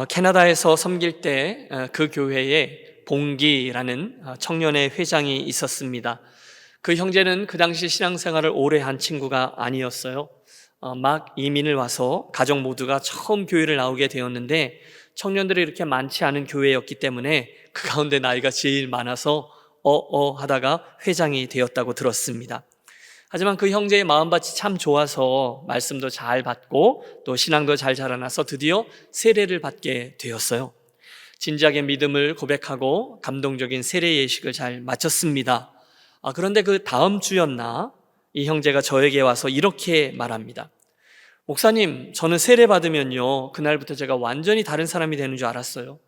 캐나다에서 섬길 때 그 교회에 봉기라는 청년의 회장이 있었습니다. 그 형제는 그 당시 신앙생활을 오래 한 친구가 아니었어요. 막 이민을 와서 가족 모두가 처음 교회를 나오게 되었는데 청년들이 이렇게 많지 않은 교회였기 때문에 그 가운데 나이가 제일 많아서 하다가 회장이 되었다고 들었습니다. 하지만 그 형제의 마음밭이 참 좋아서 말씀도 잘 받고 또 신앙도 잘 자라나서 드디어 세례를 받게 되었어요. 진지하게 믿음을 고백하고 감동적인 세례 예식을 잘 마쳤습니다. 그런데 그 다음 주였나 이 형제가 저에게 와서 이렇게 말합니다. 목사님, 저는 세례 받으면요 그날부터 제가 완전히 다른 사람이 되는 줄 알았어요.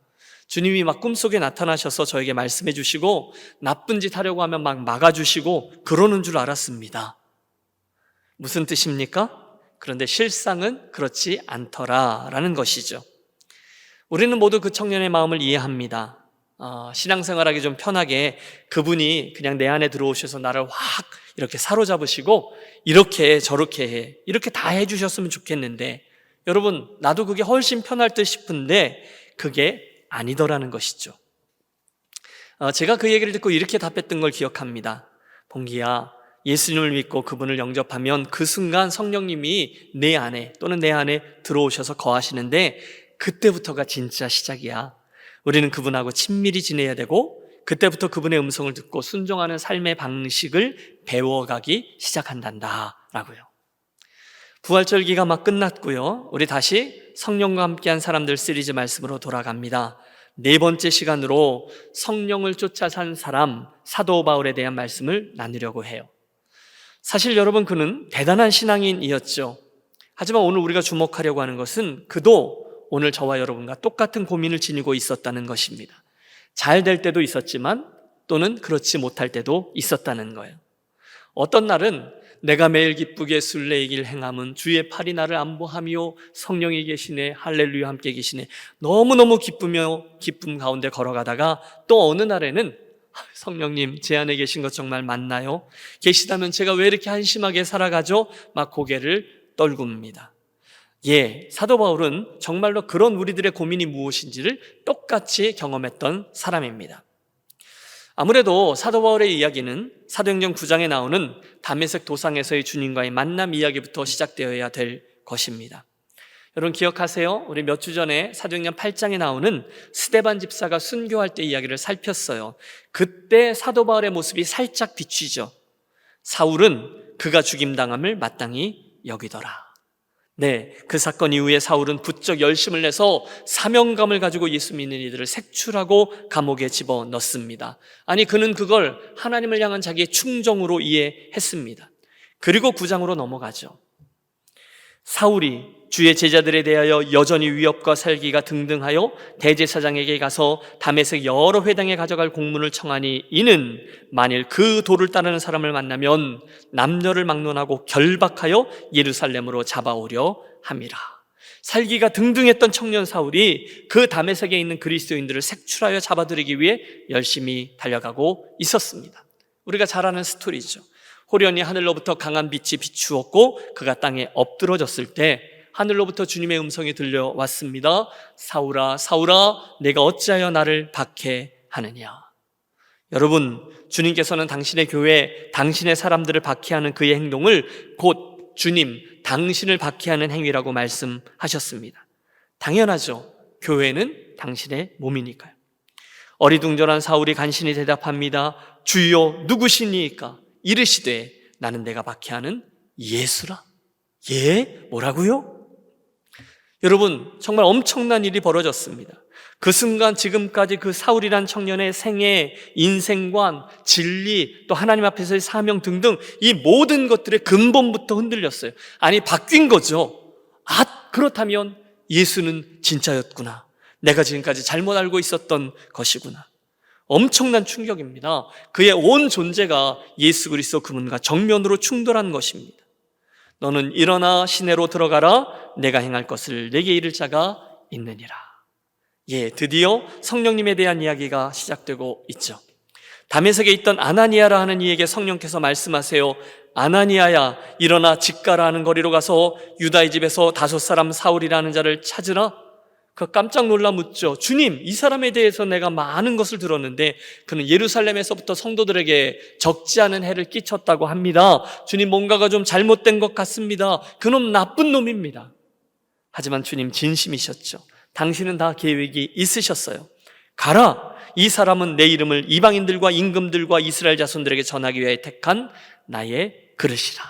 주님이 막 꿈속에 나타나셔서 저에게 말씀해 주시고 나쁜 짓 하려고 하면 막 막아주시고 그러는 줄 알았습니다. 무슨 뜻입니까? 그런데 실상은 그렇지 않더라라는 것이죠. 우리는 모두 그 청년의 마음을 이해합니다. 신앙생활하기 좀 편하게 그분이 그냥 내 안에 들어오셔서 나를 확 이렇게 사로잡으시고 이렇게 저렇게 해 이렇게 다 해주셨으면 좋겠는데 여러분 나도 그게 훨씬 편할 듯 싶은데 그게 아니더라는 것이죠. 제가 그 얘기를 듣고 이렇게 답했던 걸 기억합니다. 봉기야, 예수님을 믿고 그분을 영접하면 그 순간 성령님이 내 안에 또는 내 안에 들어오셔서 거하시는데 그때부터가 진짜 시작이야. 우리는 그분하고 친밀히 지내야 되고 그때부터 그분의 음성을 듣고 순종하는 삶의 방식을 배워가기 시작한단다 라고요. 부활절기가 막 끝났고요. 우리 다시 성령과 함께한 사람들 시리즈 말씀으로 돌아갑니다. 네 번째 시간으로 성령을 쫓아 산 사람 사도 바울에 대한 말씀을 나누려고 해요. 사실 여러분 그는 대단한 신앙인이었죠. 하지만 오늘 우리가 주목하려고 하는 것은 그도 오늘 저와 여러분과 똑같은 고민을 지니고 있었다는 것입니다. 잘 될 때도 있었지만 또는 그렇지 못할 때도 있었다는 거예요. 어떤 날은 내가 매일 기쁘게 순례이길 행함은 주의 팔이 나를 안보하며 성령이 계시네 할렐루야 함께 계시네 너무너무 기쁘며 기쁨 가운데 걸어가다가 또 어느 날에는 성령님 제 안에 계신 것 정말 맞나요? 계시다면 제가 왜 이렇게 한심하게 살아가죠? 막 고개를 떨굽니다. 사도 바울은 정말로 그런 우리들의 고민이 무엇인지를 똑같이 경험했던 사람입니다. 아무래도 사도 바울의 이야기는 사도행전 9장에 나오는 다메섹 도상에서의 주님과의 만남 이야기부터 시작되어야 될 것입니다. 여러분 기억하세요? 우리 몇 주 전에 사도행전 8장에 나오는 스데반 집사가 순교할 때 이야기를 살폈어요. 그때 사도 바울의 모습이 살짝 비추죠. 사울은 그가 죽임당함을 마땅히 여기더라. 그 사건 이후에 사울은 부쩍 열심을 내서 사명감을 가지고 예수 믿는 이들을 색출하고 감옥에 집어넣습니다. 아니 그는 그걸 하나님을 향한 자기의 충정으로 이해했습니다. 그리고 9장으로 넘어가죠. 사울이 주의 제자들에 대하여 여전히 위협과 살기가 등등하여 대제사장에게 가서 다메섹 여러 회당에 가져갈 공문을 청하니 이는 만일 그 도를 따르는 사람을 만나면 남녀를 막론하고 결박하여 예루살렘으로 잡아오려 함이라. 살기가 등등했던 청년 사울이 그 다메섹에 있는 그리스도인들을 색출하여 잡아들이기 위해 열심히 달려가고 있었습니다. 우리가 잘 아는 스토리죠. 호련히 하늘로부터 강한 빛이 비추었고 그가 땅에 엎드러졌을 때 하늘로부터 주님의 음성이 들려왔습니다. 사울아 사울아 내가 어찌하여 나를 박해하느냐. 여러분 주님께서는 당신의 교회 당신의 사람들을 박해하는 그의 행동을 곧 주님 당신을 박해하는 행위라고 말씀하셨습니다. 당연하죠. 교회는 당신의 몸이니까요. 어리둥절한 사울이 간신히 대답합니다. 주여 누구시니까? 이르시되 나는 내가 박해하는 예수라. 뭐라고요? 여러분 정말 엄청난 일이 벌어졌습니다. 그 순간 지금까지 그 사울이란 청년의 생애, 인생관, 진리, 또 하나님 앞에서의 사명 등등 이 모든 것들의 근본부터 흔들렸어요. 아니 바뀐 거죠. 그렇다면 예수는 진짜였구나. 내가 지금까지 잘못 알고 있었던 것이구나. 엄청난 충격입니다. 그의 온 존재가 예수 그리스도 그분과 정면으로 충돌한 것입니다. 너는 일어나 시내로 들어가라. 내가 행할 것을 내게 이를 자가 있느니라. 드디어 성령님에 대한 이야기가 시작되고 있죠. 다메섹에 있던 아나니아라 하는 이에게 성령께서 말씀하세요. 아나니아야 일어나 직가라 하는 거리로 가서 유다의 집에서 5 사람 사울이라는 자를 찾으라. 그 깜짝 놀라 묻죠. 주님, 이 사람에 대해서 내가 많은 것을 들었는데 그는 예루살렘에서부터 성도들에게 적지 않은 해를 끼쳤다고 합니다. 주님, 뭔가가 좀 잘못된 것 같습니다. 그놈 나쁜 놈입니다. 하지만 주님 진심이셨죠. 당신은 다 계획이 있으셨어요. 가라! 이 사람은 내 이름을 이방인들과 임금들과 이스라엘 자손들에게 전하기 위해 택한 나의 그릇이라.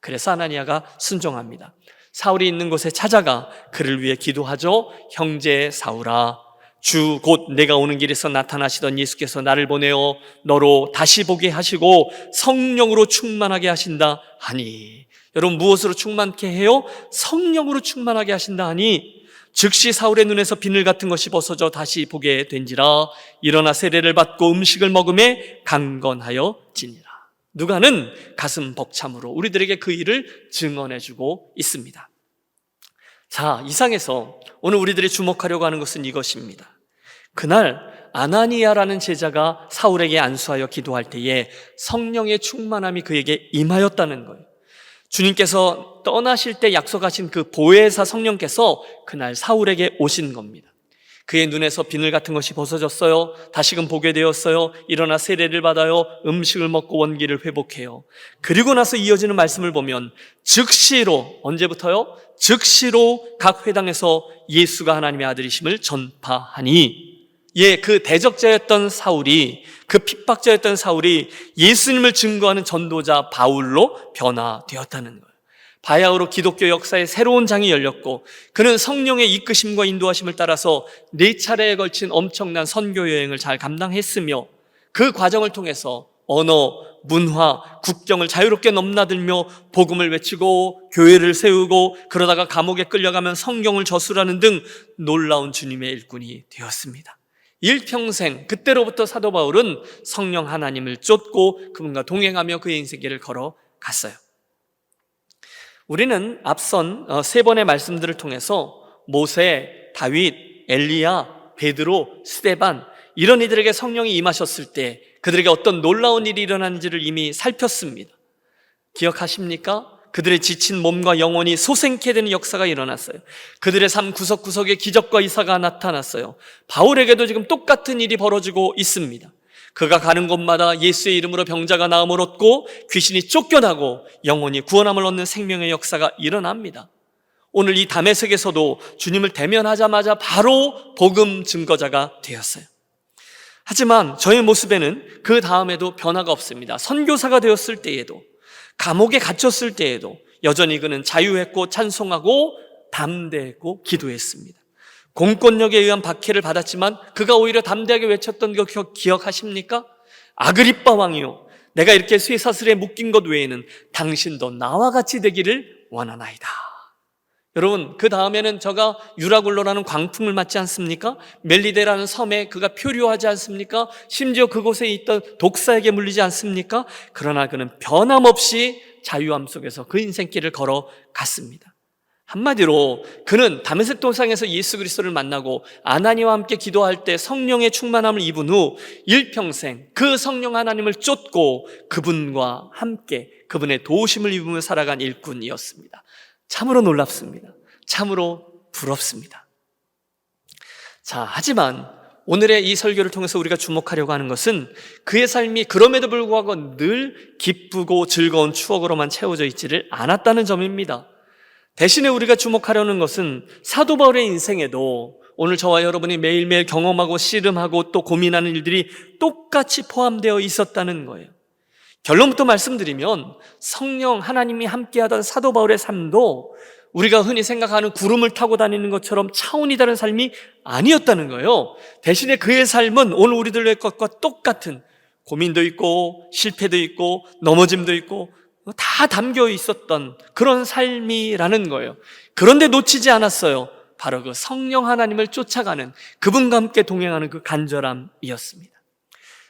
그래서 아나니아가 순종합니다. 사울이 있는 곳에 찾아가 그를 위해 기도하죠. 형제 사울아, 주 곧 내가 오는 길에서 나타나시던 예수께서 나를 보내어 너로 다시 보게 하시고 성령으로 충만하게 하신다 하니. 여러분, 무엇으로 충만케 해요? 성령으로 충만하게 하신다 하니 즉시 사울의 눈에서 비늘 같은 것이 벗어져 다시 보게 된지라. 일어나 세례를 받고 음식을 먹음에 강건하여 지니라. 누가는 가슴 벅참으로 우리들에게 그 일을 증언해주고 있습니다. 자, 이상에서 오늘 우리들이 주목하려고 하는 것은 이것입니다. 그날 아나니아라는 제자가 사울에게 안수하여 기도할 때에 성령의 충만함이 그에게 임하였다는 거예요. 주님께서 떠나실 때 약속하신 그 보혜사 성령께서 그날 사울에게 오신 겁니다. 그의 눈에서 비늘 같은 것이 벗어졌어요. 다시금 보게 되었어요. 일어나 세례를 받아요. 음식을 먹고 원기를 회복해요. 그리고 나서 이어지는 말씀을 보면 즉시로, 언제부터요? 즉시로 각 회당에서 예수가 하나님의 아들이심을 전파하니. 그 대적자였던 사울이, 그 핍박자였던 사울이 예수님을 증거하는 전도자 바울로 변화되었다는 거예요. 바야흐로 기독교 역사의 새로운 장이 열렸고 그는 성령의 이끄심과 인도하심을 따라서 4차례에 걸친 엄청난 선교 여행을 잘 감당했으며 그 과정을 통해서 언어, 문화, 국경을 자유롭게 넘나들며 복음을 외치고 교회를 세우고 그러다가 감옥에 끌려가면 성경을 저술하는 등 놀라운 주님의 일꾼이 되었습니다. 일평생 그때로부터 사도 바울은 성령 하나님을 쫓고 그분과 동행하며 그의 인생길을 걸어갔어요. 우리는 앞선 3번의 말씀들을 통해서 모세, 다윗, 엘리야, 베드로, 스데반 이런 이들에게 성령이 임하셨을 때 그들에게 어떤 놀라운 일이 일어났는지를 이미 살폈습니다. 기억하십니까? 그들의 지친 몸과 영혼이 소생케 되는 역사가 일어났어요. 그들의 삶 구석구석에 기적과 이사가 나타났어요. 바울에게도 지금 똑같은 일이 벌어지고 있습니다. 그가 가는 곳마다 예수의 이름으로 병자가 나음을 얻고 귀신이 쫓겨나고 영혼이 구원함을 얻는 생명의 역사가 일어납니다. 오늘 이 다메섹에서도 주님을 대면하자마자 바로 복음 증거자가 되었어요. 하지만 저의 모습에는 그 다음에도 변화가 없습니다. 선교사가 되었을 때에도, 감옥에 갇혔을 때에도 여전히 그는 자유했고 찬송하고 담대했고 기도했습니다. 공권력에 의한 박해를 받았지만 그가 오히려 담대하게 외쳤던 거 기억하십니까? 아그리빠 왕이요, 내가 이렇게 쇠사슬에 묶인 것 외에는 당신도 나와 같이 되기를 원하나이다. 여러분, 그 다음에는 저가 유라굴로라는 광풍을 맞지 않습니까? 멜리데라는 섬에 그가 표류하지 않습니까? 심지어 그곳에 있던 독사에게 물리지 않습니까? 그러나 그는 변함없이 자유함 속에서 그 인생길을 걸어갔습니다. 한마디로 그는 다메섹 동상에서 예수 그리스도를 만나고 아나니아와 함께 기도할 때 성령의 충만함을 입은 후 일평생 그 성령 하나님을 쫓고 그분과 함께 그분의 도우심을 입으며 살아간 일꾼이었습니다. 참으로 놀랍습니다. 참으로 부럽습니다. 자, 하지만 오늘의 이 설교를 통해서 우리가 주목하려고 하는 것은 그의 삶이 그럼에도 불구하고 늘 기쁘고 즐거운 추억으로만 채워져 있지를 않았다는 점입니다. 대신에 우리가 주목하려는 것은 사도 바울의 인생에도 오늘 저와 여러분이 매일매일 경험하고 씨름하고 또 고민하는 일들이 똑같이 포함되어 있었다는 거예요. 결론부터 말씀드리면 성령 하나님이 함께하던 사도 바울의 삶도 우리가 흔히 생각하는 구름을 타고 다니는 것처럼 차원이 다른 삶이 아니었다는 거예요. 대신에 그의 삶은 오늘 우리들의 것과 똑같은 고민도 있고 실패도 있고 넘어짐도 있고 다 담겨 있었던 그런 삶이라는 거예요. 그런데 놓치지 않았어요. 바로 그 성령 하나님을 쫓아가는, 그분과 함께 동행하는 그 간절함이었습니다.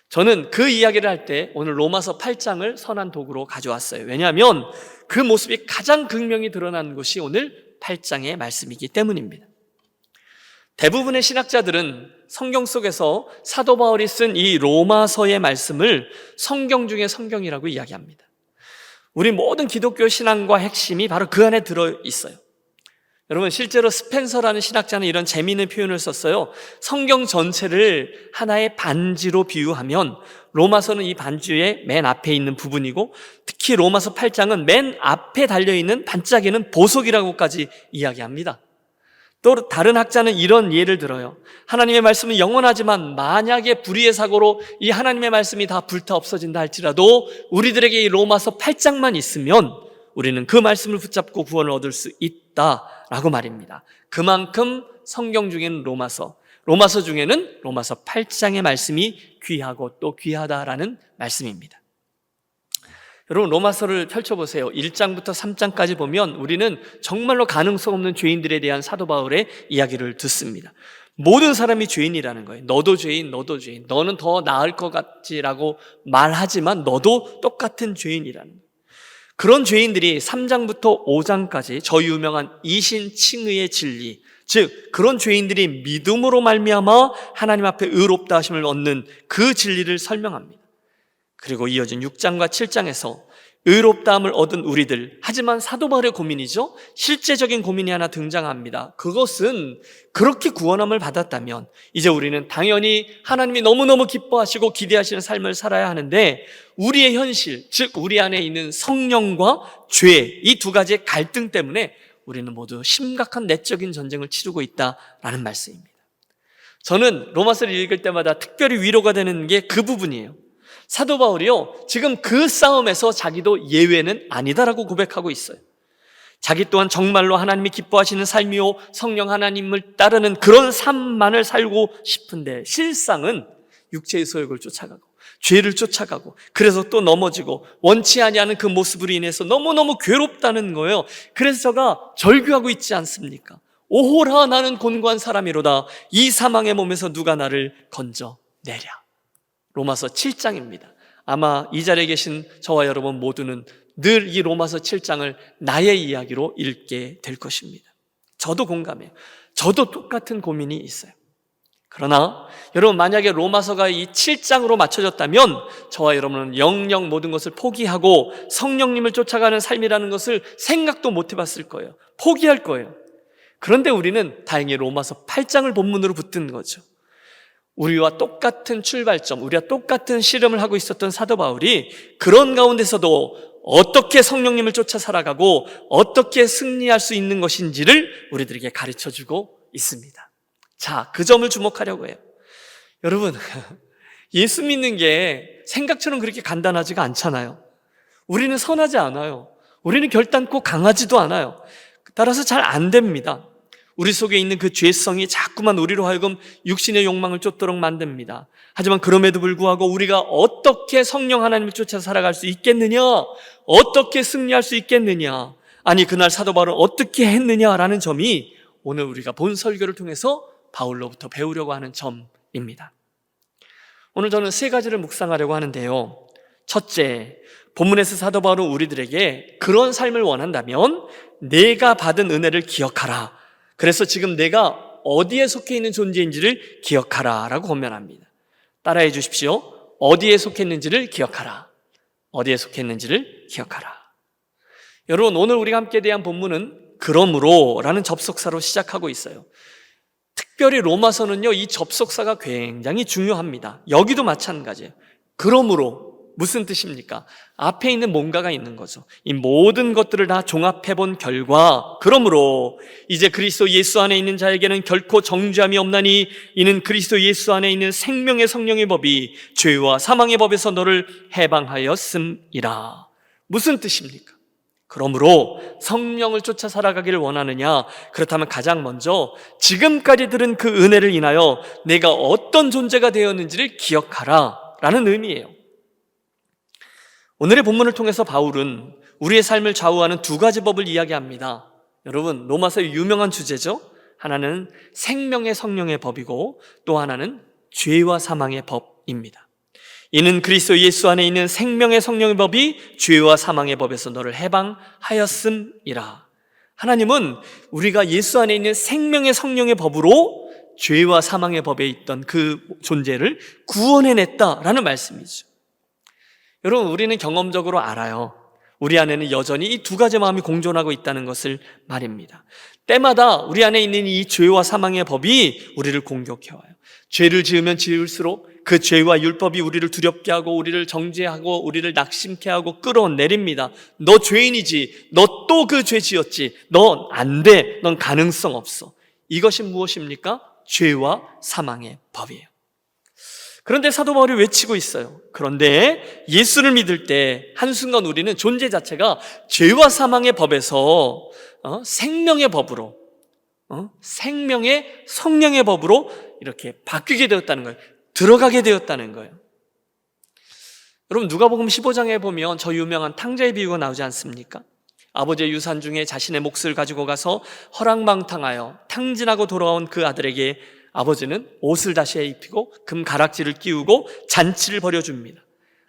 저는 그 이야기를 할 때 오늘 로마서 8장을 선한 도구로 가져왔어요. 왜냐하면 그 모습이 가장 극명히 드러난 곳이 오늘 8장의 말씀이기 때문입니다. 대부분의 신학자들은 성경 속에서 사도 바울이 쓴 이 로마서의 말씀을 성경 중의 성경이라고 이야기합니다. 우리 모든 기독교 신앙과 핵심이 바로 그 안에 들어있어요. 여러분, 실제로 스펜서라는 신학자는 이런 재미있는 표현을 썼어요. 성경 전체를 하나의 반지로 비유하면 로마서는 이 반지의 맨 앞에 있는 부분이고, 특히 로마서 8장은 맨 앞에 달려있는 반짝이는 보석이라고까지 이야기합니다. 또 다른 학자는 이런 예를 들어요. 하나님의 말씀은 영원하지만 만약에 불의의 사고로 이 하나님의 말씀이 다 불타 없어진다 할지라도 우리들에게 이 로마서 8장만 있으면 우리는 그 말씀을 붙잡고 구원을 얻을 수 있다라고 말입니다. 그만큼 성경 중에는 로마서 중에는 로마서 8장의 말씀이 귀하고 또 귀하다라는 말씀입니다. 여러분, 로마서를 펼쳐보세요. 1장부터 3장까지 보면 우리는 정말로 가능성 없는 죄인들에 대한 사도 바울의 이야기를 듣습니다. 모든 사람이 죄인이라는 거예요. 너도 죄인, 너도 죄인. 너는 더 나을 것 같지라고 말하지만 너도 똑같은 죄인이라는 거예요. 그런 죄인들이 3장부터 5장까지 저 유명한 이신칭의의 진리, 즉 그런 죄인들이 믿음으로 말미암아 하나님 앞에 의롭다 하심을 얻는 그 진리를 설명합니다. 그리고 이어진 6장과 7장에서 의롭다함을 얻은 우리들, 하지만 사도 바울의 고민이죠. 실제적인 고민이 하나 등장합니다. 그것은 그렇게 구원함을 받았다면 이제 우리는 당연히 하나님이 너무너무 기뻐하시고 기대하시는 삶을 살아야 하는데, 우리의 현실, 즉 우리 안에 있는 성령과 죄, 이 두 가지의 갈등 때문에 우리는 모두 심각한 내적인 전쟁을 치르고 있다라는 말씀입니다. 저는 로마서를 읽을 때마다 특별히 위로가 되는 게 그 부분이에요. 사도 바울이요, 지금 그 싸움에서 자기도 예외는 아니다라고 고백하고 있어요. 자기 또한 정말로 하나님이 기뻐하시는 삶이요, 성령 하나님을 따르는 그런 삶만을 살고 싶은데 실상은 육체의 소욕을 쫓아가고 죄를 쫓아가고, 그래서 또 넘어지고 원치 아니하는 그 모습으로 인해서 너무너무 괴롭다는 거예요. 그래서 저가 절규하고 있지 않습니까? 오호라, 나는 곤고한 사람이로다. 이 사망의 몸에서 누가 나를 건져내랴. 로마서 7장입니다. 아마 이 자리에 계신 저와 여러분 모두는 늘 이 로마서 7장을 나의 이야기로 읽게 될 것입니다. 저도 공감해요. 저도 똑같은 고민이 있어요. 그러나 여러분, 만약에 로마서가 이 7장으로 맞춰졌다면 저와 여러분은 영영 모든 것을 포기하고 성령님을 쫓아가는 삶이라는 것을 생각도 못 해봤을 거예요. 포기할 거예요. 그런데 우리는 다행히 로마서 8장을 본문으로 붙든 거죠. 우리와 똑같은 출발점, 우리와 똑같은 씨름을 하고 있었던 사도 바울이 그런 가운데서도 어떻게 성령님을 쫓아 살아가고 어떻게 승리할 수 있는 것인지를 우리들에게 가르쳐주고 있습니다. 자, 그 점을 주목하려고 해요. 여러분, 예수 믿는 게 생각처럼 그렇게 간단하지가 않잖아요. 우리는 선하지 않아요. 우리는 결단코 강하지도 않아요. 따라서 잘 안 됩니다. 우리 속에 있는 그 죄성이 자꾸만 우리로 하여금 육신의 욕망을 쫓도록 만듭니다. 하지만 그럼에도 불구하고 우리가 어떻게 성령 하나님을 쫓아 살아갈 수 있겠느냐? 어떻게 승리할 수 있겠느냐? 아니, 그날 사도 바울은 어떻게 했느냐라는 점이 오늘 우리가 본 설교를 통해서 바울로부터 배우려고 하는 점입니다. 오늘 저는 세 가지를 묵상하려고 하는데요. 첫째, 본문에서 사도 바울은 우리들에게 그런 삶을 원한다면 내가 받은 은혜를 기억하라. 그래서 지금 내가 어디에 속해 있는 존재인지를 기억하라 라고 권면합니다. 따라해 주십시오. 어디에 속해 있는지를 기억하라. 어디에 속해 있는지를 기억하라. 여러분, 오늘 우리가 함께 대한 본문은 그러므로 라는 접속사로 시작하고 있어요. 특별히 로마서는요, 이 접속사가 굉장히 중요합니다. 여기도 마찬가지예요. 그러므로 무슨 뜻입니까? 앞에 있는 뭔가가 있는 거죠. 이 모든 것들을 다 종합해본 결과, 그러므로 이제 그리스도 예수 안에 있는 자에게는 결코 정죄함이 없나니 이는 그리스도 예수 안에 있는 생명의 성령의 법이 죄와 사망의 법에서 너를 해방하였음이라. 무슨 뜻입니까? 그러므로 성령을 쫓아 살아가기를 원하느냐? 그렇다면 가장 먼저 지금까지 들은 그 은혜를 인하여 내가 어떤 존재가 되었는지를 기억하라 라는 의미예요. 오늘의 본문을 통해서 바울은 우리의 삶을 좌우하는 두 가지 법을 이야기합니다. 여러분, 로마서의 유명한 주제죠. 하나는 생명의 성령의 법이고 또 하나는 죄와 사망의 법입니다. 이는 그리스도 예수 안에 있는 생명의 성령의 법이 죄와 사망의 법에서 너를 해방하였음이라. 하나님은 우리가 예수 안에 있는 생명의 성령의 법으로 죄와 사망의 법에 있던 그 존재를 구원해냈다라는 말씀이죠. 여러분, 우리는 경험적으로 알아요. 우리 안에는 여전히 이 두 가지 마음이 공존하고 있다는 것을 말입니다. 때마다 우리 안에 있는 이 죄와 사망의 법이 우리를 공격해와요. 죄를 지으면 지을수록 그 죄와 율법이 우리를 두렵게 하고 우리를 정죄하고 우리를 낙심케 하고 끌어내립니다. 너 죄인이지. 너 또 그 죄 지었지. 넌 안 돼. 넌 가능성 없어. 이것이 무엇입니까? 죄와 사망의 법이에요. 그런데 사도 바울이 외치고 있어요. 그런데 예수를 믿을 때 한순간 우리는 존재 자체가 죄와 사망의 법에서 생명의 법으로, 생명의 성령의 법으로 이렇게 바뀌게 되었다는 거예요. 들어가게 되었다는 거예요. 여러분, 누가복음 15장에 보면 저 유명한 탕자의 비유가 나오지 않습니까? 아버지의 유산 중에 자신의 몫을 가지고 가서 허랑방탕하여 탕진하고 돌아온 그 아들에게 아버지는 옷을 다시 입히고 금 가락지를 끼우고 잔치를 벌여줍니다.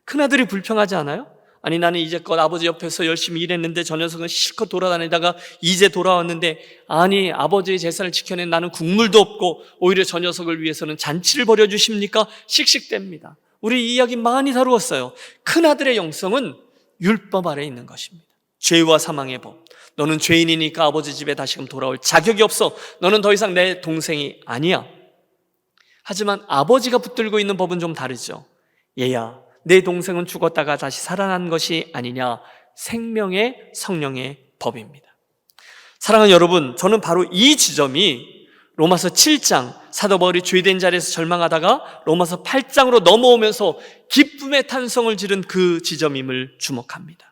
큰아들이 불평하지 않아요? 아니, 나는 이제껏 아버지 옆에서 열심히 일했는데 저 녀석은 실컷 돌아다니다가 이제 돌아왔는데, 아니, 아버지의 재산을 지켜낸 나는 국물도 없고 오히려 저 녀석을 위해서는 잔치를 벌여주십니까? 씩씩댑니다. 우리 이 이야기 많이 다루었어요. 큰아들의 영성은 율법 아래에 있는 것입니다. 죄와 사망의 법. 너는 죄인이니까 아버지 집에 다시금 돌아올 자격이 없어. 너는 더 이상 내 동생이 아니야. 하지만 아버지가 붙들고 있는 법은 좀 다르죠. 얘야, 내 동생은 죽었다가 다시 살아난 것이 아니냐. 생명의 성령의 법입니다. 사랑하는 여러분, 저는 바로 이 지점이 로마서 7장, 사도 바울이 죄된 자리에서 절망하다가 로마서 8장으로 넘어오면서 기쁨의 탄성을 지른 그 지점임을 주목합니다.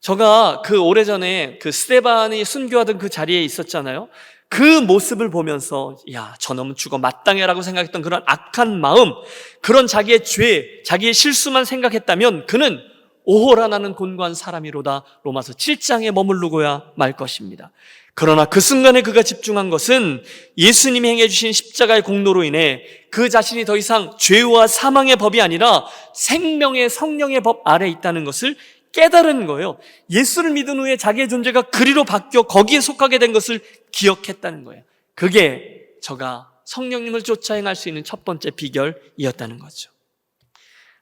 제가 그 오래전에 그 스데반이 순교하던 그 자리에 있었잖아요. 그 모습을 보면서 야, 저놈은 죽어 마땅해라고 생각했던 그런 악한 마음, 그런 자기의 죄, 자기의 실수만 생각했다면 그는 오호라 나는 곤고한 사람이로다. 로마서 7장에 머무르고야 말 것입니다. 그러나 그 순간에 그가 집중한 것은 예수님이 행해 주신 십자가의 공로로 인해 그 자신이 더 이상 죄와 사망의 법이 아니라 생명의 성령의 법 아래에 있다는 것을 깨달은 거예요. 예수를 믿은 후에 자기의 존재가 그리로 바뀌어 거기에 속하게 된 것을 기억했다는 거예요. 그게 저가 성령님을 쫓아 행할 수 있는 첫 번째 비결이었다는 거죠.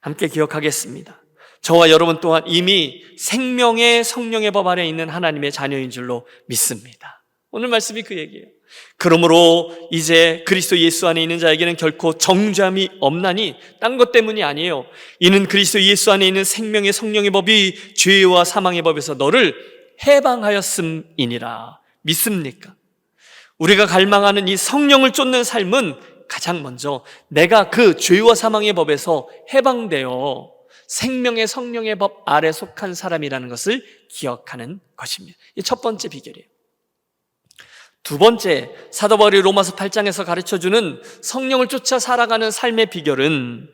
함께 기억하겠습니다. 저와 여러분 또한 이미 생명의 성령의 법 아래에 있는 하나님의 자녀인 줄로 믿습니다. 오늘 말씀이 그 얘기예요. 그러므로 이제 그리스도 예수 안에 있는 자에게는 결코 정죄함이 없나니, 딴 것 때문이 아니에요. 이는 그리스도 예수 안에 있는 생명의 성령의 법이 죄와 사망의 법에서 너를 해방하였음이니라. 믿습니까? 우리가 갈망하는 이 성령을 쫓는 삶은 가장 먼저 내가 그 죄와 사망의 법에서 해방되어 생명의 성령의 법 아래 속한 사람이라는 것을 기억하는 것입니다. 이 첫 번째 비결이에요. 두 번째, 사도 바울이 로마서 8장에서 가르쳐주는 성령을 쫓아 살아가는 삶의 비결은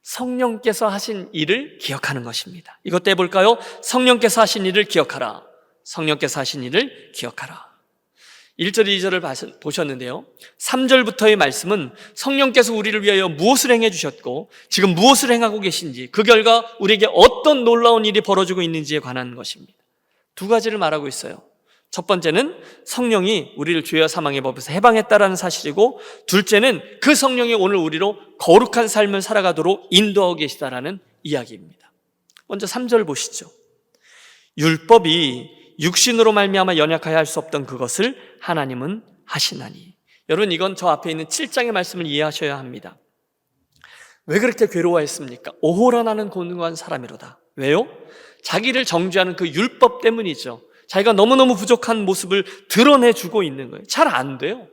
성령께서 하신 일을 기억하는 것입니다. 이것도 해볼까요? 성령께서 하신 일을 기억하라. 성령께서 하신 일을 기억하라. 1절, 2절을 보셨는데요. 3절부터의 말씀은 성령께서 우리를 위하여 무엇을 행해 주셨고 지금 무엇을 행하고 계신지, 그 결과 우리에게 어떤 놀라운 일이 벌어지고 있는지에 관한 것입니다. 두 가지를 말하고 있어요. 첫 번째는 성령이 우리를 죄와 사망의 법에서 해방했다라는 사실이고, 둘째는 그 성령이 오늘 우리로 거룩한 삶을 살아가도록 인도하고 계시다라는 이야기입니다. 먼저 3절 보시죠. 율법이 육신으로 말미암아 연약하여 할 수 없던 그것을 하나님은 하시나니. 여러분, 이건 저 앞에 있는 7장의 말씀을 이해하셔야 합니다. 왜 그렇게 괴로워했습니까? 오호라 나는 곤고한 사람이로다. 왜요? 자기를 정죄하는 그 율법 때문이죠. 자기가 너무너무 부족한 모습을 드러내주고 있는 거예요. 잘 안 돼요.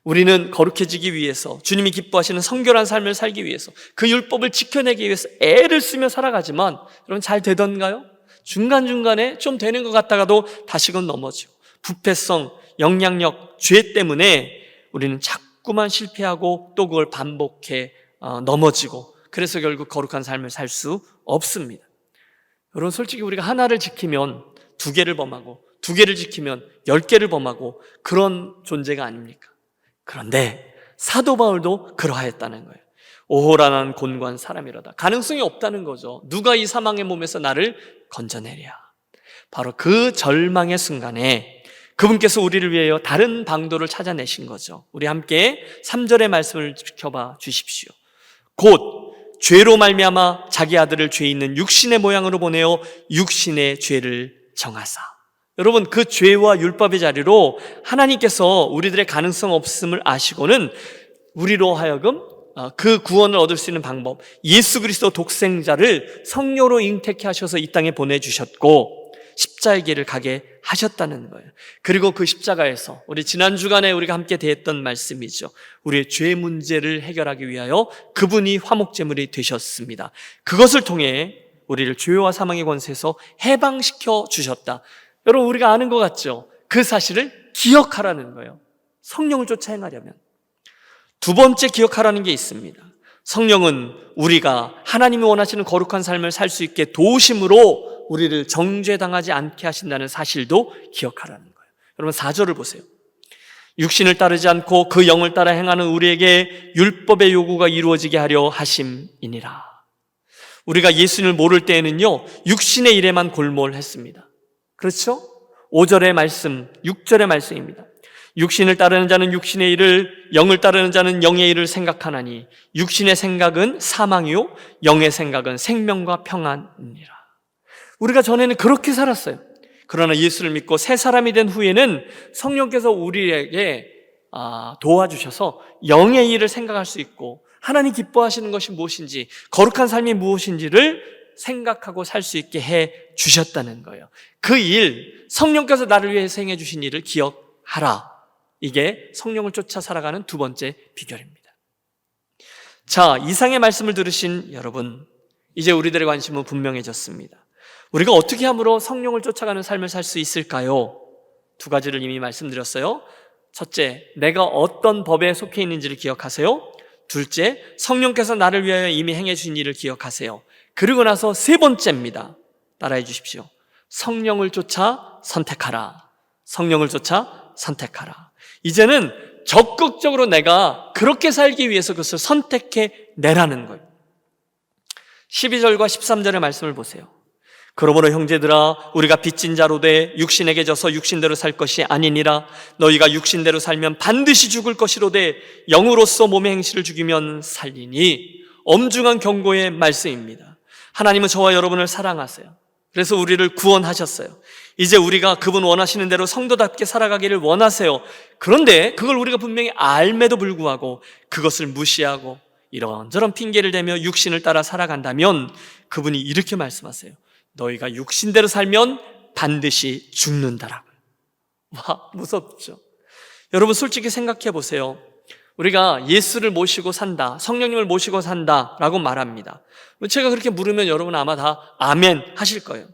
우리는 거룩해지기 위해서, 주님이 기뻐하시는 성결한 삶을 살기 위해서, 그 율법을 지켜내기 위해서 애를 쓰며 살아가지만 여러분, 잘 되던가요? 중간중간에 좀 되는 것 같다가도 다시금 넘어지고, 부패성, 영향력, 죄 때문에 우리는 자꾸만 실패하고 또 그걸 반복해 넘어지고, 그래서 결국 거룩한 삶을 살 수 없습니다. 여러분, 솔직히 우리가 하나를 지키면 2개를 범하고 2개를 지키면 10개를 범하고 그런 존재가 아닙니까? 그런데 사도 바울도 그러하였다는 거예요. 오호라 나는 곤고한 사람이로다. 가능성이 없다는 거죠. 누가 이 사망의 몸에서 나를 건져내랴. 바로 그 절망의 순간에 그분께서 우리를 위하여 다른 방도를 찾아내신 거죠. 우리 함께 3절의 말씀을 지켜봐 주십시오. 곧 죄로 말미암아 자기 아들을 죄 있는 육신의 모양으로 보내어 육신의 죄를 정하사. 여러분, 그 죄와 율법의 자리로 하나님께서 우리들의 가능성 없음을 아시고는 우리로 하여금 그 구원을 얻을 수 있는 방법, 예수 그리스도 독생자를 성령으로 잉태케 하셔서 이 땅에 보내주셨고 십자가의 길을 가게 하셨다는 거예요. 그리고 그 십자가에서 우리 지난 주간에 우리가 함께 대했던 말씀이죠. 우리의 죄 문제를 해결하기 위하여 그분이 화목제물이 되셨습니다. 그것을 통해 우리를 죄와 사망의 권세에서 해방시켜 주셨다. 여러분, 우리가 아는 것 같죠? 그 사실을 기억하라는 거예요. 성령을 쫓아 행하려면. 두 번째 기억하라는 게 있습니다. 성령은 우리가 하나님이 원하시는 거룩한 삶을 살 수 있게 도우심으로 우리를 정죄당하지 않게 하신다는 사실도 기억하라는 거예요. 여러분, 4절을 보세요. 육신을 따르지 않고 그 영을 따라 행하는 우리에게 율법의 요구가 이루어지게 하려 하심이니라. 우리가 예수님을 모를 때에는요, 육신의 일에만 골몰했습니다. 그렇죠? 5절의 말씀, 6절의 말씀입니다. 육신을 따르는 자는 육신의 일을, 영을 따르는 자는 영의 일을 생각하나니 육신의 생각은 사망이요 영의 생각은 생명과 평안이니라. 우리가 전에는 그렇게 살았어요. 그러나 예수를 믿고 새 사람이 된 후에는 성령께서 우리에게 도와주셔서 영의 일을 생각할 수 있고 하나님 기뻐하시는 것이 무엇인지, 거룩한 삶이 무엇인지를 생각하고 살 수 있게 해 주셨다는 거예요. 그 일, 성령께서 나를 위해 행해 주신 일을 기억하라. 이게 성령을 쫓아 살아가는 두 번째 비결입니다. 자, 이상의 말씀을 들으신 여러분, 이제 우리들의 관심은 분명해졌습니다. 우리가 어떻게 함으로 성령을 쫓아가는 삶을 살 수 있을까요? 두 가지를 이미 말씀드렸어요. 첫째, 내가 어떤 법에 속해 있는지를 기억하세요. 둘째, 성령께서 나를 위하여 이미 행해 주신 일을 기억하세요. 그리고 나서 세 번째입니다. 따라해 주십시오. 성령을 쫓아 선택하라. 성령을 쫓아 선택하라. 이제는 적극적으로 내가 그렇게 살기 위해서 그것을 선택해 내라는 거예요. 12절과 13절의 말씀을 보세요. 그러므로 형제들아, 우리가 빚진 자로 돼 육신에게 져서 육신대로 살 것이 아니니라. 너희가 육신대로 살면 반드시 죽을 것이로되 영으로서 몸의 행실을 죽이면 살리니. 엄중한 경고의 말씀입니다. 하나님은 저와 여러분을 사랑하세요. 그래서 우리를 구원하셨어요. 이제 우리가 그분 원하시는 대로 성도답게 살아가기를 원하세요. 그런데 그걸 우리가 분명히 알매도 불구하고 그것을 무시하고 이런저런 핑계를 대며 육신을 따라 살아간다면 그분이 이렇게 말씀하세요. 너희가 육신대로 살면 반드시 죽는다라고요. 와, 무섭죠? 여러분, 솔직히 생각해 보세요. 우리가 예수를 모시고 산다, 성령님을 모시고 산다라고 말합니다. 제가 그렇게 물으면 여러분 아마 다 아멘 하실 거예요.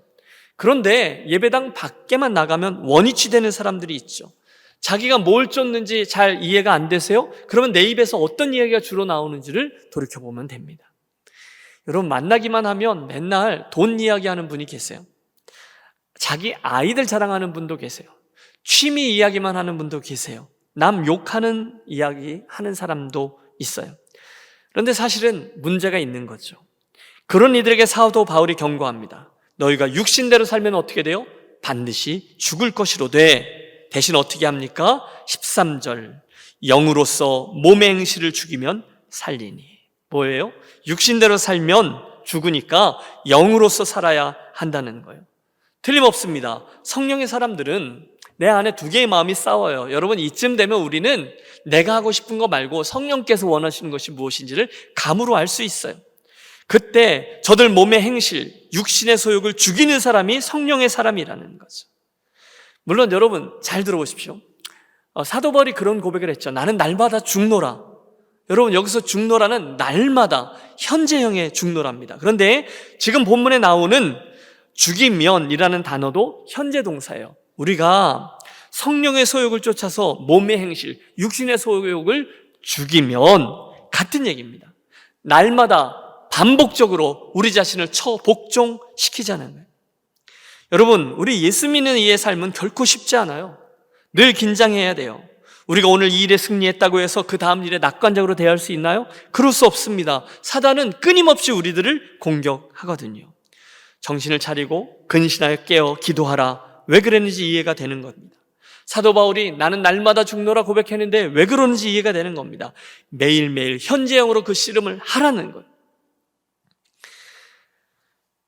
그런데 예배당 밖에만 나가면 원위치 되는 사람들이 있죠. 자기가 뭘 쫓는지 잘 이해가 안 되세요? 그러면 내 입에서 어떤 이야기가 주로 나오는지를 돌이켜보면 됩니다. 여러분, 만나기만 하면 맨날 돈 이야기하는 분이 계세요. 자기 아이들 자랑하는 분도 계세요. 취미 이야기만 하는 분도 계세요. 남 욕하는 이야기 하는 사람도 있어요. 그런데 사실은 문제가 있는 거죠. 그런 이들에게 사도 바울이 경고합니다. 너희가 육신대로 살면 어떻게 돼요? 반드시 죽을 것이로되 대신 어떻게 합니까? 13절, 영으로서 몸의 행실을 죽이면 살리니. 뭐예요? 육신대로 살면 죽으니까 영으로서 살아야 한다는 거예요. 틀림없습니다. 성령의 사람들은 내 안에 두 개의 마음이 싸워요. 여러분, 이쯤 되면 우리는 내가 하고 싶은 거 말고 성령께서 원하시는 것이 무엇인지를 감으로 알 수 있어요. 그때 저들 몸의 행실, 육신의 소욕을 죽이는 사람이 성령의 사람이라는 거죠. 물론 여러분 잘 들어보십시오. 사도 바울이 그런 고백을 했죠. 나는 날마다 죽노라. 여러분, 여기서 죽노라는 날마다 현재형의 죽노랍니다. 그런데 지금 본문에 나오는 죽이면이라는 단어도 현재 동사예요. 우리가 성령의 소욕을 쫓아서 몸의 행실, 육신의 소욕을 죽이면 같은 얘기입니다. 날마다 반복적으로 우리 자신을 복종시키자는 거예요. 여러분, 우리 예수 믿는 이의 삶은 결코 쉽지 않아요. 늘 긴장해야 돼요. 우리가 오늘 이 일에 승리했다고 해서 그 다음 일에 낙관적으로 대할 수 있나요? 그럴 수 없습니다. 사단은 끊임없이 우리들을 공격하거든요. 정신을 차리고 근신하여 깨어 기도하라. 왜 그랬는지 이해가 되는 겁니다. 사도 바울이 나는 날마다 죽노라 고백했는데 왜 그러는지 이해가 되는 겁니다. 매일매일 현재형으로 그 씨름을 하라는 거예요.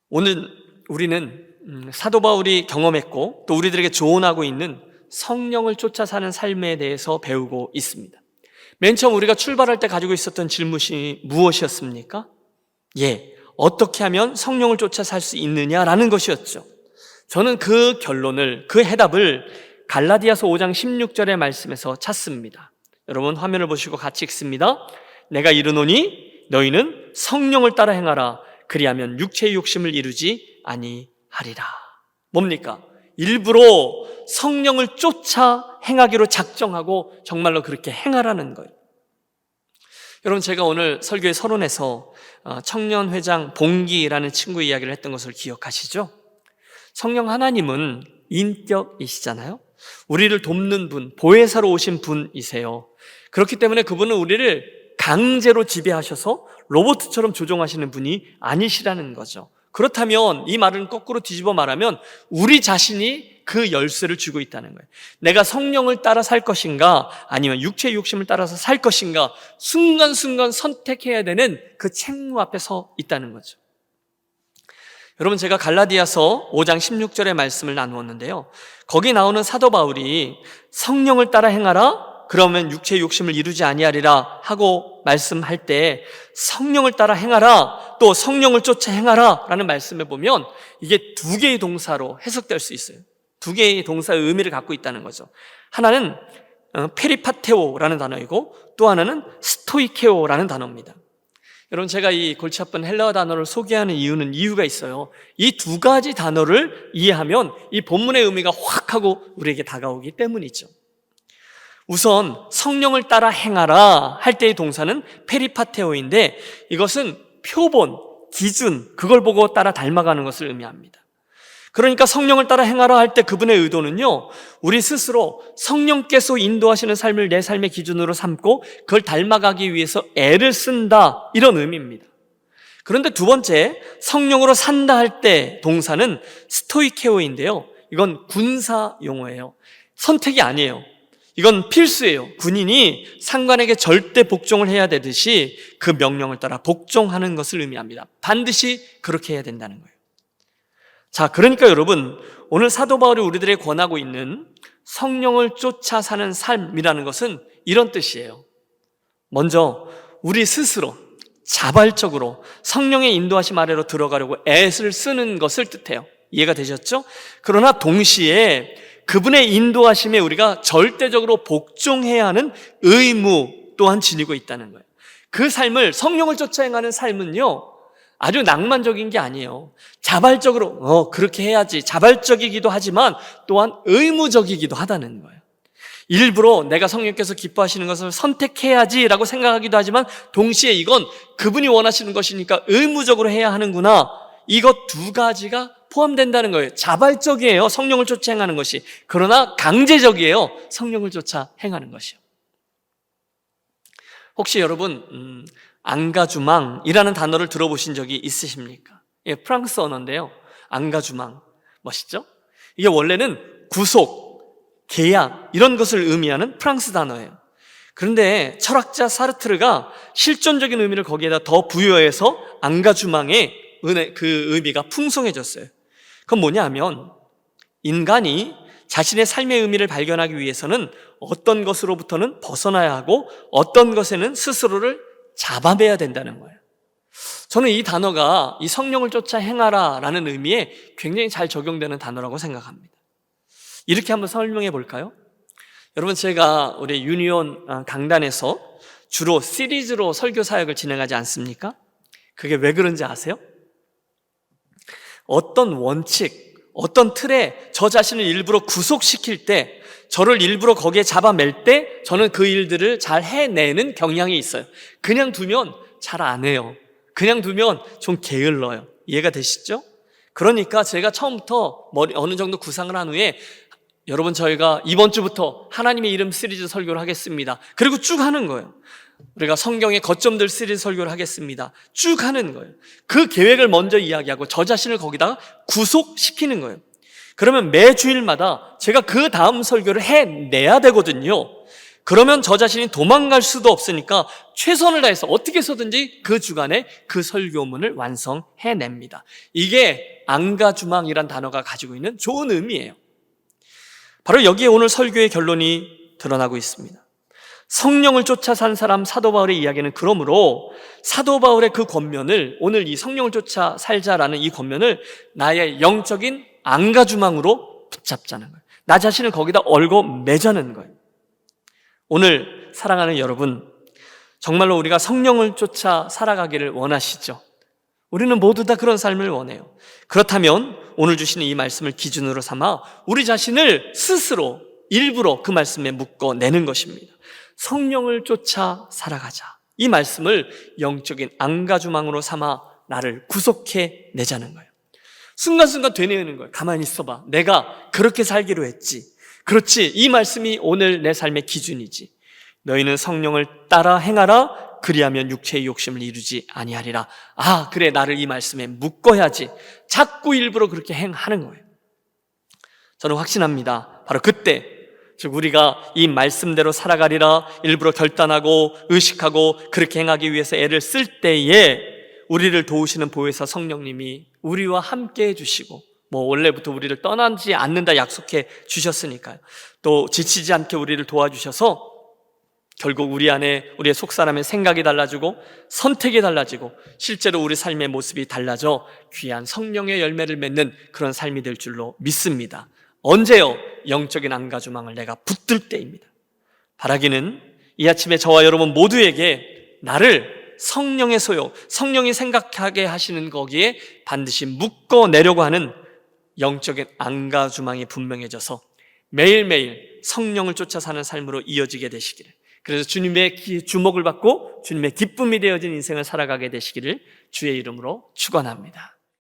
오늘 우리는 사도 바울이 경험했고 또 우리들에게 조언하고 있는 성령을 쫓아 사는 삶에 대해서 배우고 있습니다. 맨 처음 우리가 출발할 때 가지고 있었던 질문이 무엇이었습니까? 어떻게 하면 성령을 쫓아 살 수 있느냐라는 것이었죠. 저는 그 결론을, 그 해답을 갈라디아서 5장 16절의 말씀에서 찾습니다. 여러분 화면을 보시고 같이 읽습니다. 내가 이르노니 너희는 성령을 따라 행하라. 그리하면 육체의 욕심을 이루지 아니하리라. 뭡니까? 일부러 성령을 쫓아 행하기로 작정하고 정말로 그렇게 행하라는 거예요. 여러분, 제가 오늘 설교의 서론에서 청년회장 봉기라는 친구 이야기를 했던 것을 기억하시죠? 성령 하나님은 인격이시잖아요. 우리를 돕는 분, 보혜사로 오신 분이세요. 그렇기 때문에 그분은 우리를 강제로 지배하셔서 로봇처럼 조종하시는 분이 아니시라는 거죠. 그렇다면 이 말은 거꾸로 뒤집어 말하면 우리 자신이 그 열쇠를 쥐고 있다는 거예요. 내가 성령을 따라 살 것인가 아니면 육체의 욕심을 따라서 살 것인가 순간순간 선택해야 되는 그 책무 앞에 서 있다는 거죠. 여러분, 제가 갈라디아서 5장 16절의 말씀을 나누었는데요, 거기 나오는 사도 바울이 성령을 따라 행하라 그러면 육체의 욕심을 이루지 아니하리라 하고 말씀할 때 성령을 따라 행하라 또 성령을 쫓아 행하라 라는 말씀에 보면 이게 두 개의 동사로 해석될 수 있어요. 두 개의 동사의 의미를 갖고 있다는 거죠. 하나는 페리파테오라는 단어이고 또 하나는 스토이케오라는 단어입니다. 여러분, 제가 이 골치 아픈 헬라어 단어를 소개하는 이유가 있어요. 이 두 가지 단어를 이해하면 이 본문의 의미가 확 하고 우리에게 다가오기 때문이죠. 우선 성령을 따라 행하라 할 때의 동사는 페리파테오인데 이것은 표본, 기준, 그걸 보고 따라 닮아가는 것을 의미합니다. 그러니까 성령을 따라 행하라 할 때 그분의 의도는요, 우리 스스로 성령께서 인도하시는 삶을 내 삶의 기준으로 삼고 그걸 닮아가기 위해서 애를 쓴다, 이런 의미입니다. 그런데 두 번째, 성령으로 산다 할 때 동사는 스토이케오인데요, 이건 군사 용어예요. 선택이 아니에요. 이건 필수예요. 군인이 상관에게 절대 복종을 해야 되듯이 그 명령을 따라 복종하는 것을 의미합니다. 반드시 그렇게 해야 된다는 거예요. 자, 그러니까 여러분, 오늘 사도 바울이 우리들에게 권하고 있는 성령을 쫓아 사는 삶이라는 것은 이런 뜻이에요. 먼저 우리 스스로 자발적으로 성령의 인도하심 아래로 들어가려고 애를 쓰는 것을 뜻해요. 이해가 되셨죠? 그러나 동시에 그분의 인도하심에 우리가 절대적으로 복종해야 하는 의무 또한 지니고 있다는 거예요. 그 삶을, 성령을 쫓아 행하는 삶은요, 아주 낭만적인 게 아니에요. 자발적으로 그렇게 해야지, 자발적이기도 하지만 또한 의무적이기도 하다는 거예요. 일부러 내가 성령께서 기뻐하시는 것을 선택해야지라고 생각하기도 하지만 동시에 이건 그분이 원하시는 것이니까 의무적으로 해야 하는구나, 이것 두 가지가 포함된다는 거예요. 자발적이에요, 성령을 쫓아 행하는 것이. 그러나 강제적이에요, 성령을 쫓아 행하는 것이요. 혹시 여러분 앙가주망이라는 단어를 들어보신 적이 있으십니까? 프랑스 언어인데요, 앙가주망, 멋있죠? 이게 원래는 구속, 계약 이런 것을 의미하는 프랑스 단어예요. 그런데 철학자 사르트르가 실존적인 의미를 거기에다 더 부여해서 앙가주망의 그 의미가 풍성해졌어요. 그건 뭐냐 하면 인간이 자신의 삶의 의미를 발견하기 위해서는 어떤 것으로부터는 벗어나야 하고 어떤 것에는 스스로를 잡아매야 된다는 거예요. 저는 이 단어가 이 성령을 쫓아 행하라 라는 의미에 굉장히 잘 적용되는 단어라고 생각합니다. 이렇게 한번 설명해 볼까요? 여러분, 제가 우리 유니온 강단에서 주로 시리즈로 설교 사역을 진행하지 않습니까? 그게 왜 그런지 아세요? 어떤 원칙, 어떤 틀에 저 자신을 일부러 구속시킬 때, 저를 일부러 거기에 잡아맬 때 저는 그 일들을 잘 해내는 경향이 있어요. 그냥 두면 잘 안 해요. 그냥 두면 좀 게을러요. 이해가 되시죠? 그러니까 제가 처음부터 어느 정도 구상을 한 후에 여러분, 저희가 이번 주부터 하나님의 이름 시리즈 설교를 하겠습니다. 그리고 쭉 하는 거예요. 우리가 성경의 거점들 시리즈 설교를 하겠습니다. 쭉 하는 거예요. 그 계획을 먼저 이야기하고 저 자신을 거기다가 구속시키는 거예요. 그러면 매 주일마다 제가 그 다음 설교를 해내야 되거든요. 그러면 저 자신이 도망갈 수도 없으니까 최선을 다해서 어떻게 해서든지 그 주간에 그 설교문을 완성해냅니다. 이게 안가주망이란 단어가 가지고 있는 좋은 의미예요. 바로 여기에 오늘 설교의 결론이 드러나고 있습니다. 성령을 쫓아 산 사람 사도 바울의 이야기는 그러므로 사도 바울의 그 권면을, 오늘 이 성령을 쫓아 살자라는 이 권면을 나의 영적인 안가주망으로 붙잡자는 거예요. 나 자신을 거기다 얽어 매자는 거예요. 오늘 사랑하는 여러분, 정말로 우리가 성령을 쫓아 살아가기를 원하시죠? 우리는 모두 다 그런 삶을 원해요. 그렇다면 오늘 주시는 이 말씀을 기준으로 삼아 우리 자신을 스스로 일부러 그 말씀에 묶어내는 것입니다. 성령을 쫓아 살아가자. 이 말씀을 영적인 안가주망으로 삼아 나를 구속해 내자는 거예요. 순간순간 되뇌는 거예요. 가만히 있어봐. 내가 그렇게 살기로 했지. 그렇지. 이 말씀이 오늘 내 삶의 기준이지. 너희는 성령을 따라 행하라. 그리하면 육체의 욕심을 이루지 아니하리라. 아, 그래. 나를 이 말씀에 묶어야지. 자꾸 일부러 그렇게 행하는 거예요. 저는 확신합니다. 바로 그때, 즉 우리가 이 말씀대로 살아가리라 일부러 결단하고 의식하고 그렇게 행하기 위해서 애를 쓸 때에 우리를 도우시는 보혜사 성령님이 우리와 함께 해주시고, 원래부터 우리를 떠나지 않는다 약속해 주셨으니까요. 또 지치지 않게 우리를 도와주셔서 결국 우리 안에, 우리의 속사람의 생각이 달라지고 선택이 달라지고 실제로 우리 삶의 모습이 달라져 귀한 성령의 열매를 맺는 그런 삶이 될 줄로 믿습니다. 언제요? 영적인 안가주망을 내가 붙들 때입니다. 바라기는 이 아침에 저와 여러분 모두에게 나를 성령의 소유, 성령이 생각하게 하시는 거기에 반드시 묶어내려고 하는 영적인 안가주망이 분명해져서 매일매일 성령을 쫓아 사는 삶으로 이어지게 되시기를, 그래서 주님의 주목을 받고 주님의 기쁨이 되어진 인생을 살아가게 되시기를 주의 이름으로 축원합니다.